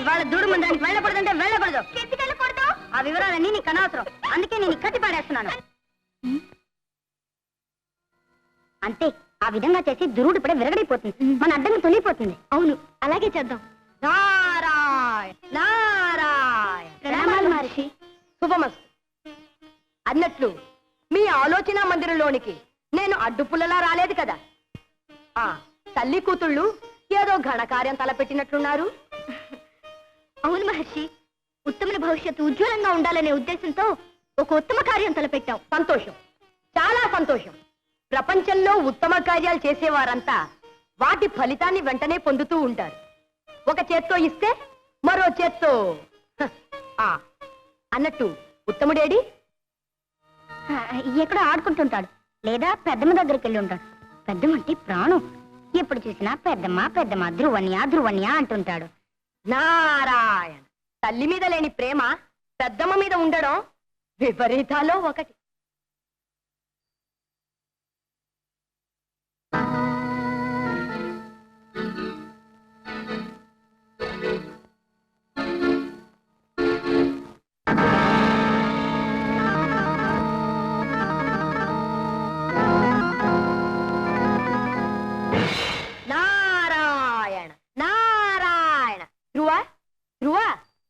ఇవాళ దూడు మందిరానికి వెళ్ళకూడదంటే వెళ్ళకూడదు. ఎందుకు వెళ్ళకూడదు? ఆ వివరాలన్నీ నీకు అనవసరం. అందుకే నేను కట్టి పారేస్తున్నాను. అంతే, ఆ విధంగా చేసి దురుడు ఇప్పుడే విరగడిపోతుంది, మన అడ్డంగా తొలిగిపోతుంది. అవును, అలాగే చేద్దాం. నారాయణ నారాయణ. ప్రణామాలు మహర్షి. శుభమస్తు. అన్నట్లు మీ ఆలోచన మందిరంలోనికి నేను అడ్డుపుల్లలా రాలేదు కదా. తల్లి కూతుళ్ళు ఏదో ఘనకార్యం తలపెట్టినట్లున్నారు. అవును మహర్షి, ఉత్తమ భవిష్యత్తు ఉజ్వలంగా ఉండాలనే ఉద్దేశంతో ఒక ఉత్తమ కార్యం తలపెట్టాం. సంతోషం, చాలా సంతోషం. ప్రపంచంలో ఉత్తమ కార్యాలు చేసేవారంతా వాటి ఫలితాన్ని వెంటనే పొందుతూ ఉంటారు. ఒక చేత్తో ఇస్తే మరో చేత్తో. అన్నట్టు ఉత్తముడేడి? ఎక్కడో ఆడుకుంటుంటాడు, లేదా పెద్దమ్మ దగ్గరికి వెళ్ళి ఉంటాడు. పెద్దమ్మంటే ప్రాణం. ఎప్పుడు చూసినా పెద్దమ్మ పెద్దమ్మ ధ్రువన్య ధ్రువన్య అంటుంటాడు. నారాయణ, తల్లి మీద లేని ప్రేమ పెద్దమ్మ మీద ఉండడం విపరీతాల్లో ఒకటి.